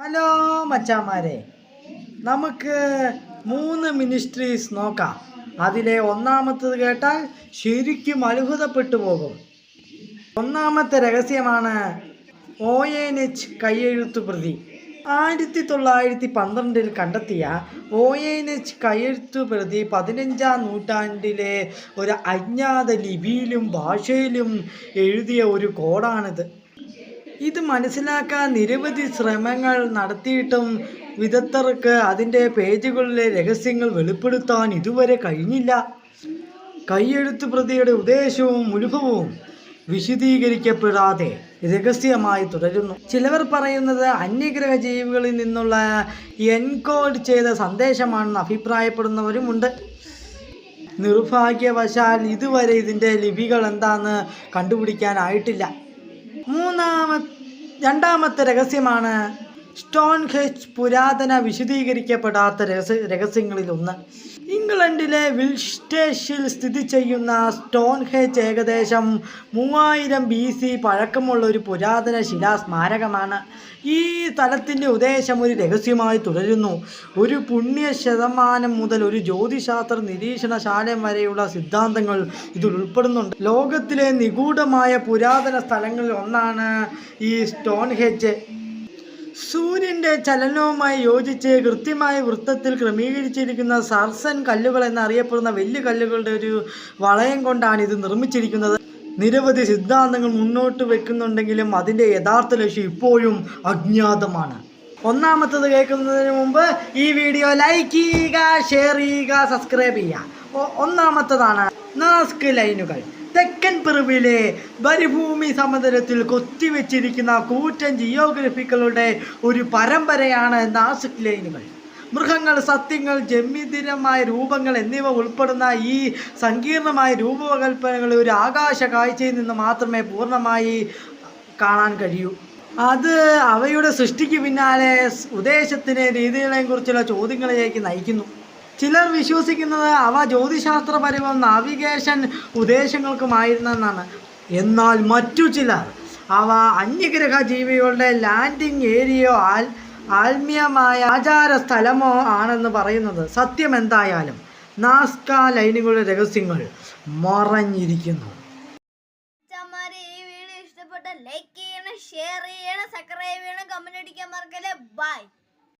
Hello മച്ചാമാരെ, നമുക്ക് 3 ministries നോക്കാം. അതിലെ ഒന്നാമത്തത് കേട്ടാൽ ശരിക്കും അത്ഭുതപ്പെട്ടു പോകും. ഒന്നാമത്തെ രഹസ്യമാണ് ONH കയ്യെഴുത്തു പ്രതി. 1912 കണ്ടെത്തിയ ONH കയ്യെഴുത്തു പ്രതി 15-ാം നൂറ്റാണ്ടിലെ ഒരു അജ്ഞാത ലിപിയിലും ഭാഷയിലും എഴുതിയ ഒരു കോഡാണിത്. ഇത് മനസ്സിലാക്കാൻ നിരവധി ശ്രമങ്ങൾ നടത്തിയിട്ടും വിദഗ്ധർക്ക് അതിൻ്റെ പേജുകളിലെ രഹസ്യങ്ങൾ വെളിപ്പെടുത്താൻ ഇതുവരെ കഴിഞ്ഞില്ല. കയ്യെഴുത്തു പ്രതിയുടെ ഉദ്ദേശവും ഉത്ഭവവും വിശദീകരിക്കപ്പെടാതെ രഹസ്യമായി തുടരുന്നു. ചിലവർ പറയുന്നത് അന്യഗ്രഹ ജീവികളിൽ നിന്നുള്ള എൻകോഡ് ചെയ്ത സന്ദേശമാണെന്ന് അഭിപ്രായപ്പെടുന്നവരുമുണ്ട്. നിർഭാഗ്യവശാൽ ഇതുവരെ ഇതിൻ്റെ ലിപികൾ എന്താണെന്ന് കണ്ടുപിടിക്കാനായിട്ടില്ല. രണ്ടാമത്തെ രഹസ്യമാണ് സ്റ്റോൺഹെഞ്ച്, പുരാതന വിശദീകരിക്കപ്പെടാത്ത രഹസ്യങ്ങളിലൊന്ന്. ഇംഗ്ലണ്ടിലെ വിൽസ്റ്റേഴ്സിൽ സ്ഥിതി ചെയ്യുന്ന സ്റ്റോൺഹെഞ്ച് ഏകദേശം 3000 BC പഴക്കമുള്ള ഒരു പുരാതന ശിലാസ്മാരകമാണ്. ഈ സ്ഥലത്തിൻ്റെ ഉദ്ദേശം ഒരു രഹസ്യമായി തുടരുന്നു. ഒരു പുണ്യ ശതമാനം മുതൽ ഒരു ജ്യോതിശാസ്ത്ര നിരീക്ഷണശാലം വരെയുള്ള സിദ്ധാന്തങ്ങൾ ഇതിൽ ഉൾപ്പെടുന്നുണ്ട്. ലോകത്തിലെ നിഗൂഢമായ പുരാതന സ്ഥലങ്ങളിൽ ഒന്നാണ് ഈ സ്റ്റോൺഹെഞ്ച്. സൂര്യൻ്റെ ചലനവുമായി യോജിച്ച് കൃത്യമായ വൃത്തത്തിൽ ക്രമീകരിച്ചിരിക്കുന്ന സർസൻ കല്ലുകൾ എന്നറിയപ്പെടുന്ന വലിയ കല്ലുകളുടെ ഒരു വളയം കൊണ്ടാണ് ഇത് നിർമ്മിച്ചിരിക്കുന്നത്. നിരവധി സിദ്ധാന്തങ്ങൾ മുന്നോട്ട് വെക്കുന്നുണ്ടെങ്കിലും അതിൻ്റെ യഥാർത്ഥ ലക്ഷ്യം ഇപ്പോഴും അജ്ഞാതമാണ്. ഒന്നാമത്തത് കേൾക്കുന്നതിന് മുമ്പ് ഈ വീഡിയോ ലൈക്ക് ചെയ്യുക, ഷെയർ ചെയ്യുക, സബ്സ്ക്രൈബ് ചെയ്യുക. ഒന്നാമത്തതാണ് നാസ്ക് ലൈനുകൾ. തെക്കൻ പെറുവിലെ മരുഭൂമി സമതലത്തിൽ കൊത്തിവെച്ചിരിക്കുന്ന കൂറ്റൻ ജിയോഗ്രഫികളുടെ ഒരു പരമ്പരയാണ് നാസ്ക് ലൈനുകൾ. മൃഗങ്ങൾ, സത്യങ്ങൾ, ജമിതിരമായ രൂപങ്ങൾ എന്നിവ ഉൾപ്പെടുന്ന ഈ സങ്കീർണമായ രൂപകൽപ്പനകൾ ഒരു ആകാശ കാഴ്ചയിൽ നിന്ന് മാത്രമേ പൂർണ്ണമായി കാണാൻ കഴിയൂ. അത് അവയുടെ സൃഷ്ടിക്ക് പിന്നാലെ ഉദ്ദേശത്തിന് രീതികളെയും കുറിച്ചുള്ള ചോദ്യങ്ങളിലേക്ക് നയിക്കുന്നു. ചിലർ വിശ്വസിക്കുന്നത് അവ ജ്യോതിശാസ്ത്രപരവും നാവിഗേഷൻ ഉദ്ദേശങ്ങൾക്കുമായിരുന്നെന്നാണ്. എന്നാൽ മറ്റു ചിലർ അവ അന്യഗ്രഹ ജീവികളുടെ ലാൻഡിംഗ് ഏരിയയോ ആത്മീയമായ ആചാര സ്ഥലമോ ആണെന്ന് പറയുന്നത്. സത്യം എന്തായാലും നാസ്ക ലൈനുകളുടെ രഹസ്യങ്ങൾ മറഞ്ഞിരിക്കുന്നു. ഈ വീഡിയോ ഇഷ്ടപ്പെട്ട ലൈക്ക് ചെയ്യണം, ഷെയർ ചെയ്യണം, സബ്സ്ക്രൈബ് ചെയ്യണം, കമന്റ് അടിക്കാൻ മറക്കല്ലേ. ബൈ.